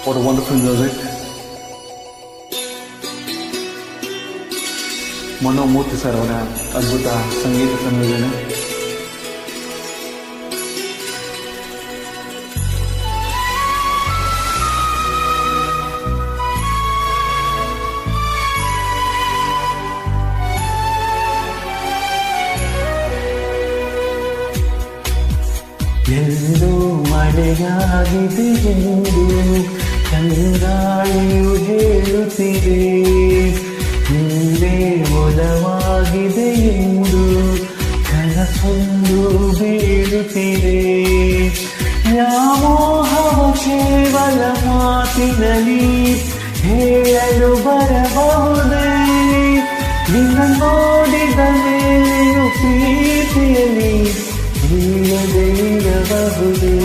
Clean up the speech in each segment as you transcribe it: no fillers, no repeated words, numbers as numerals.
What a wonderful music. Mano Murthy sir ಅವರ ಅದ್ಭುತ ಸಂಗೀತ ಸಂಯೋಜನೆ. ಎಲ್ಲೋ ಮಳೆಯಾಗಿದೆ ಎಂದು ಚಂದ್ರಾಳಿಯು ಹೇಳುತ್ತಿದೆ, ಹಿಂದೆ ಒಲವಾಗಿದೆ ಎಂದು ಕನಸೊಂದು ಬೀಳುತ್ತಿದೆ. ವ್ಯಾಮೋಹವ ಕೇವಲ ಮಾತಿನಲ್ಲಿ ಹೇಳಲು ಬರಬಹುದೇ, ನಿನ್ನ ನೋಡಿದ ಮೇಲೆಯೂ ಪ್ರೀತಿಯಲ್ಲಿ ಇಲ್ಲದೆ ಇರಬಹುದೇ.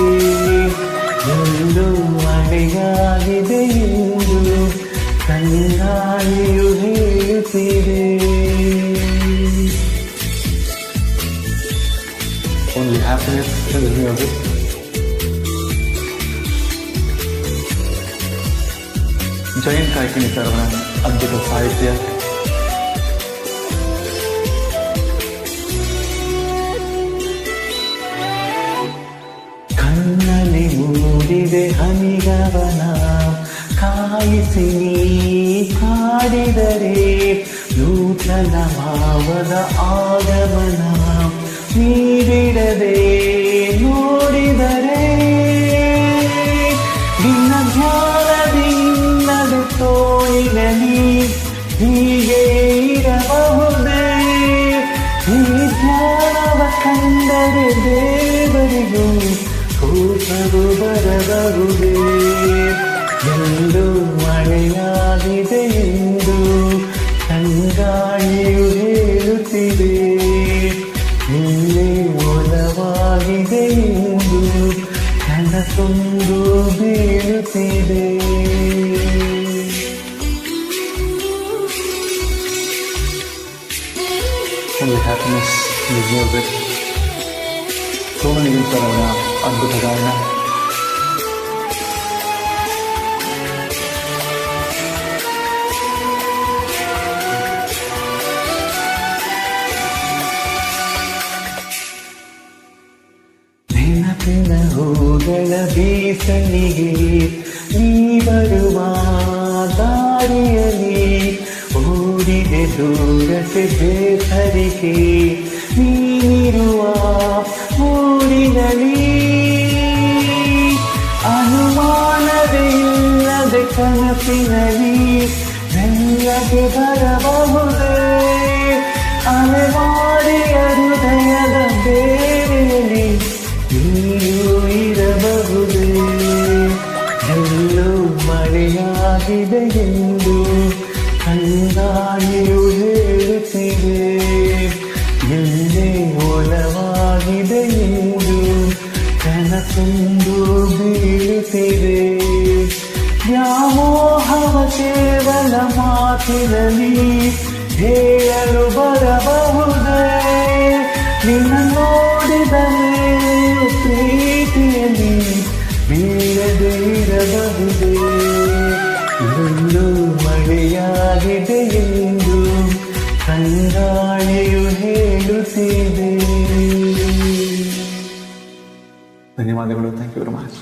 ಎಲ್ಲೋ ಮಳೆಯಾಗಿದೆ ಎಂದು ಕಣ್ಣಾಳಿಯು ಹೇಳುತ್ತಿದೆ. Only happiness in the music. Jayant Kaikini sir ಅವರ ಅದ್ಭುತ ಸಾಹಿತ್ಯ. ಕಣ್ಣಲ್ಲಿ ಮೂಡಿದೆ ಹನಿಗವನ, ಕಾಯಿಸಿ ನೀ ಕಾಡಿದರೆ ನೂತನ ಭಾವದ ಆಗಮನ, ನೀಡಿಡದೆ ನೋಡಿದರೆ ನಿನ್ನ ಜ್ಞಾನದಿಂದಲೇ ತೋಳಿನಲ್ಲಿ ಹೀಗೆ ಇರಬಹುದೇ. ಈ ಜ್ಞಾನವ ಕಂಡರೆ ದೇವರಿಗೂ ಕೋಪವು ಬರಬಹುದೇ. ಎಲ್ಲೋ ಮಳೆಯಾಗಿದೆ ಎಂದು ತಂಗಾಳಿಯು ಹೇಳುತ್ತಿದೆ, ಇಲ್ಲೇ ಒಲವಾಗಿದೆ ಎಂದು ಕನಸೊಂದು ಬೀಳುತ್ತಿದೆ. Only happiness in the music. ಸೋಮನಿಗಿಲ್ ಸರ್ ಅವರ ಅದ್ಭುತ ಗಾಯನ. ನೆನಪಿನ ಹೂಗಳ ಬೀಸಣಿಗೆ ನೀ ಬರುವ ದಾರಿಯಲ್ಲಿ ಓಡಿದೆ ದೂರಕ್ಕೆ ಬೇಸರಿಕೆ, ನೀನಿರುವ ಊರಿನಲ್ಲಿ ಅನುಮಾನವೇ ಇಲ್ಲದೆ ಕನಸಿನಲ್ಲಿ ಮೆಲ್ಲಗೆ ಬರಬಹುದೇ. ಅಲೆಮಾರಿಯ ಹೃದಯದ ಬೇರೆಯಲ್ಲಿ ನೀರು ಇರಬಹುದೇ. ಎಲ್ಲೋ ಮಳೆಯಾಗಿದೆ ಎಂದು ಕಂಗಾಳಿಯು ಹೇಳುತ್ತಿದೆ, ಎಲ್ಲೇ ಒಲವಾಗಿದೆ ಎಂದು ಕನಸೊಂದು ಬೀಳುತ್ತಿದೆ. ವ್ಯಾಮೋಹವ ಕೇವಲ ಮಾತಿನಲ್ಲಿ ಹೇಳಲು ಬರಬಹುದೇ, ನಿನ್ನ ನೋಡಿದ ಮೇಲೂ ಪ್ರೀತಿಯಲ್ಲಿ ಬೀಳದೆ ಇರಬಹುದೇ. ಎಲ್ಲೋ ಮಳೆಯಾಗಿದೆ ಎಂದು ಕಂಗಾಳಿಯು ಹೇಳುತ್ತಿದೆ. ಧನ್ಯವಾದಗಳು. Thank you very much.